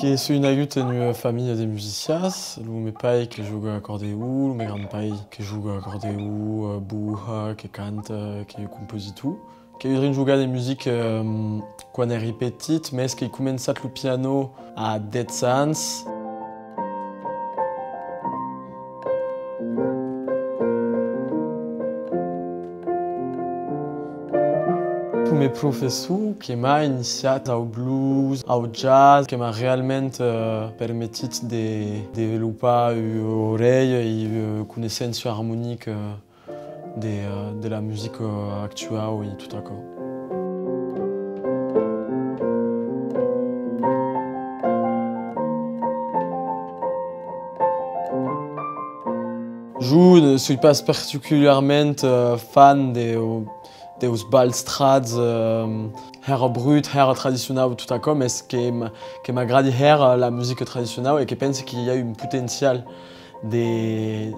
Que sou inagut une famille de musiciens, meu pai que joga acordeon, meu grande pai que joga acordeon, burra, que canta, que compositu. Que udrin joga de musique quan eri petit, mais que començat lo piano a 10 ans. Mes professors que m'ha iniciat au blues, au jazz, que m'ha realment permetit de desenvolupar l'oreille i coneixença harmònica de la música actual i tot això. Je ne suis pas particulièrement fan des balstrades, her brut, her tradicional, tout això, mais que m'agradi her la musique tradicional et que pense qu'il y a un potentiel de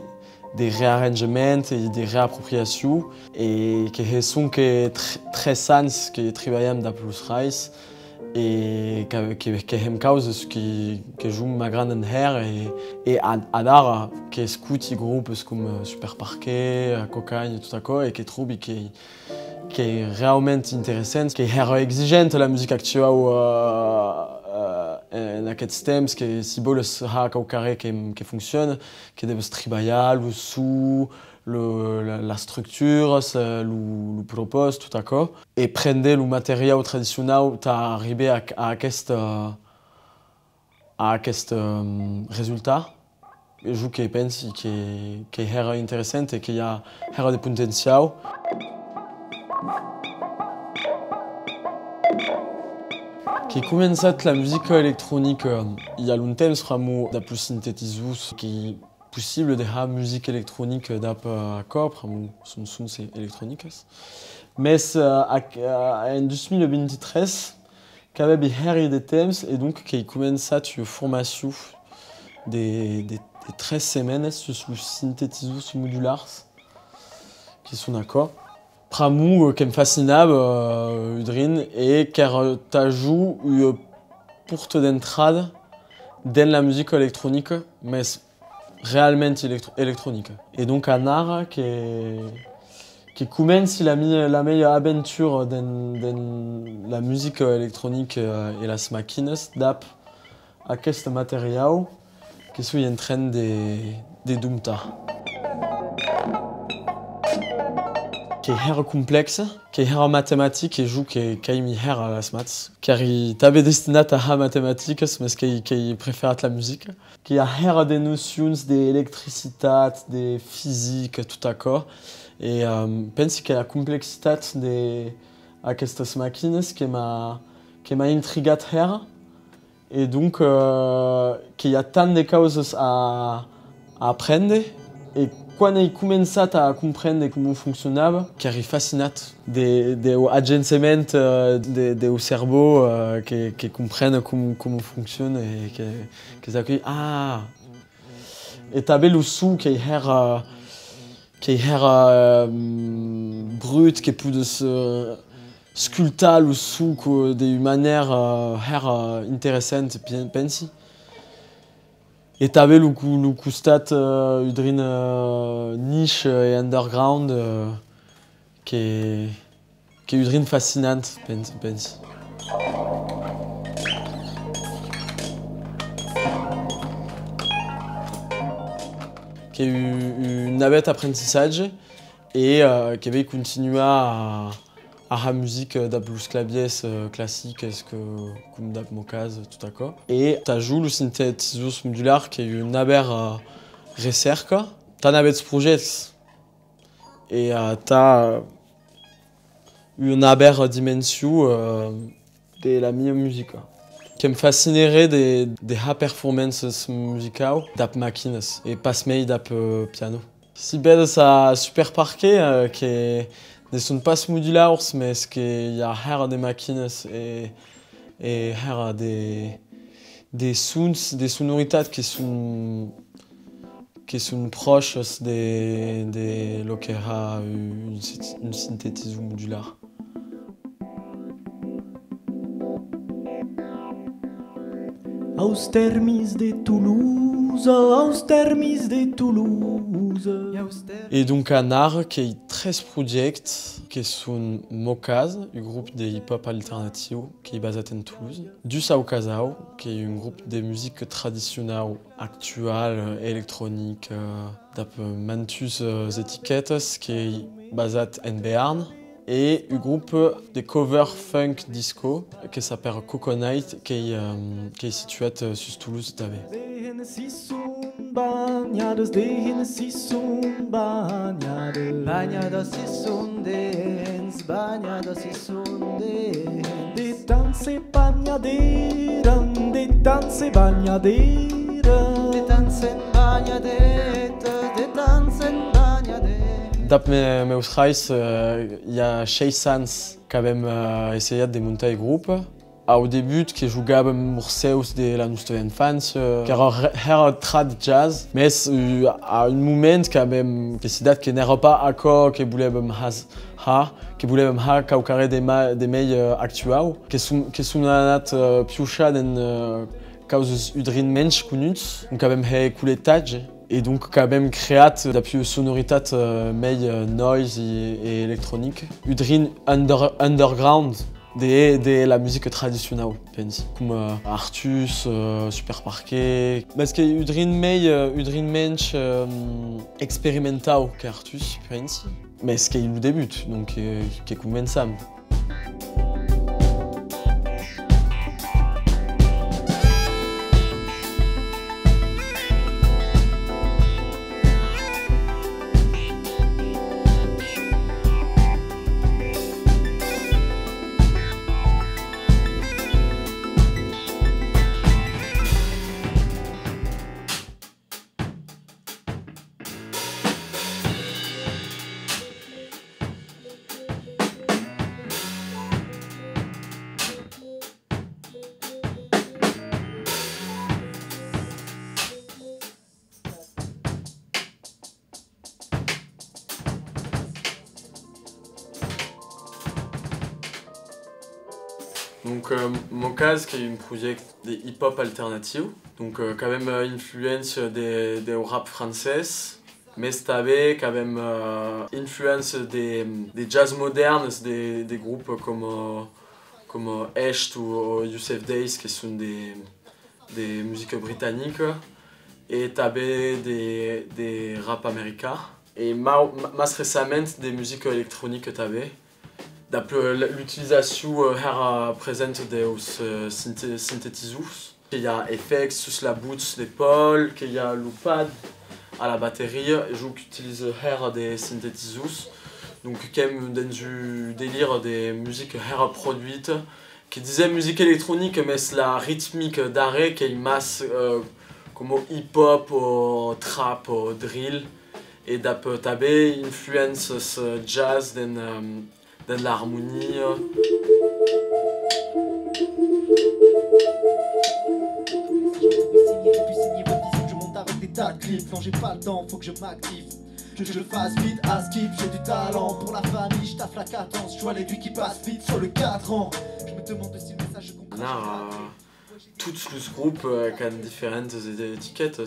réarrangement et de réappropriation et que sont que très sans que treballem de plus rais et que hem causes que joue ma grande her et adara que escuti groupes comme Super Parquet, Cocagne, tout això et que trouve que est realment intéressant, qui est exigeante la musique actuelle en aquests temps, que si vols ha au carré que fonctionne, que deves treballar le son, la structure, le propos, tout això. Et prendre le matériel traditionnel t'as arrivé à aquest résultat. Je pense que est intéressant et qu'il y a de potentiel. Qui començat la musique électronique il y a longtemps, vraiment de plus synthétisus qui est possible de faire musique électronique d'après corps, son son c'est électronique. Mais en 2023, qu'il y avait des temps et donc qui commençat une formation de 13 semaines sur le synthétisus modulars qui sont d'accord. Pramu que me fascinava udrin et car t'ajoute une porte d'entrée dans la musique électronique, mais réellement électronique. Et donc un art qui commence la meilleure aventure dans la musique électronique et las machines d'ap à aquest matériel qui sont en train de dumta. Qui est complexe, qui est mathématique et joue qui est mis à las maths, car il t'avait destiné à mathématiques, mais qui préfère la musique, qui a des notions d'électricité, de physique, tout d'accord, et pense que la complexité de aquestes machines qui m'a intrigué et donc qu'il y a tant de choses à apprendre. Et quand il commençat à comprendre comment fonctionnava, car il fascinat de agencement de cerveau qui comprennent comment fonctionne et que s'accueille ah et t'avais le son qui est brut qui peut de se sculpter le son d'une manière intéressante pensi. Et t'avais le costat udrin niche et underground qui est udrin fascinante, pense. Qui a eu une navette apprentissage et qui avait continué à la musique da blues claviers classique, comme da mocaz, tout d'accord. Et t'as joué le synthétisus modular qui est une aber recerca. T'as navet projets et t'as une aber dimension de la mia musique. Qui me fascinerait des performances musicales d'ap machines et pas made d'ap piano. Si belle ça Super Parquet qui ne sont pas modulars, mais qu'il y a des machines et des sons, des sonorités qui sont proches de lo que a une synthétisation modulaire. Aus termis de Toulouse, aus termis de Toulouse. Et donc un art qui est 13 projets qui sont Mocaz, un groupe de hip-hop alternatif qui est basé à Toulouse, du Sao Casao, qui est un groupe de musique traditionnelle, actuelle, électronique, d'après Mantus étiquettes, qui est basé à Béarn, et un groupe de cover funk disco qui s'appelle Coconut, qui est situé sur Toulouse. Banhadas de Hennessy sont banhadas. Banhadas e sondens, banhadas e sondens. De danse banhadeira, de danse banhadeira. De danse banhadeta, de danse banhadeta. D'après mes reis, il y a Shay Sans qui a même essayé de monter un groupe. Au début, qui jouait morceaux de la nostra infância, qui era trad jazz, mais à un moment quand même décidé qu'il n'était pas d'accord, qu'il voulait qu'il voulait caucare des meilleurs actuels, qui sont anat piucha dans causes udrin menys conuts, donc quand même écouletage. Et donc quand même créé depuis sonorité meilleure noise et électronique, udrin underground. De la musique traditionnelle, comme Artus, Super Parquet. Parce que udrin menys expérimental qu'Artus, mais c'est qu'il débute, donc qui commence. Donc Mocaz qui est un projet de hip-hop alternatif, donc quand même influence des rap français, mais c'était quand même influence des jazz modernes, des groupes comme Echt ou Youssef Days qui sont des musiques britanniques, et t'avais des rap américains, et más récemment des musiques électroniques t'avais. D'après l'utilisation présente des synthétiseurs, il y a effets sur la bouche d'épaule, il y a le pad à la batterie, je utilise des synthétiseurs, donc comme dans du délire des musiques produites, qui disait musique électronique, mais c'est la rythmique d'arrêt qui est masse comme hip-hop, trap, drill, et d'après t'avais influence jazz dans l'harmonie. Je monte avec des tas de clips, quand j'ai pas le temps, faut que je m'active. Que je le fasse vite, à skip, j'ai du talent pour la famille, je taffe la cadence, je vois les vues qui passent vite sur le cadran. Je me demande si le message je comprends. Tous les groupes ont différentes étiquettes.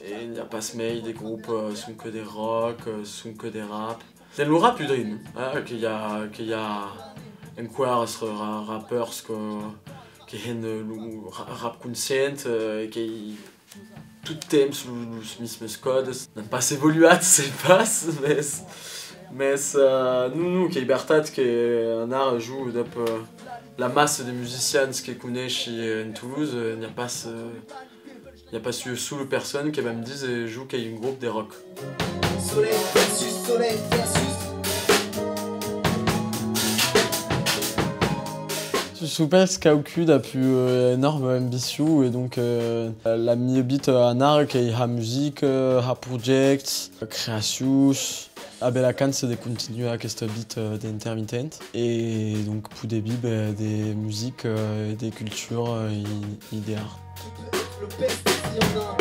Et il n'y a pas des groupes sont que des rock, sont que des rap. C'est le rap udrin, qu'il y a encore rappeurs qui ont le rap conscient, qui tout thème sur le misme code. N'a pas évolué, c'est pas, mais nous qui est Bertat, qui est un art joue la masse des musiciens qui connaît chez Toulouse, il n'y a pas sous le personne qui même disent joue qu'il y a un groupe de rock. Soleil versus soleil versus. Je suppose qu'il a pu énorme ambition et donc la mi-bit en art qui a musique, a project, création. Abelacan c'est de continuer à cette bit d'intermittent et donc pour des bibes des musiques, des cultures et des arts. Le best, il y en a.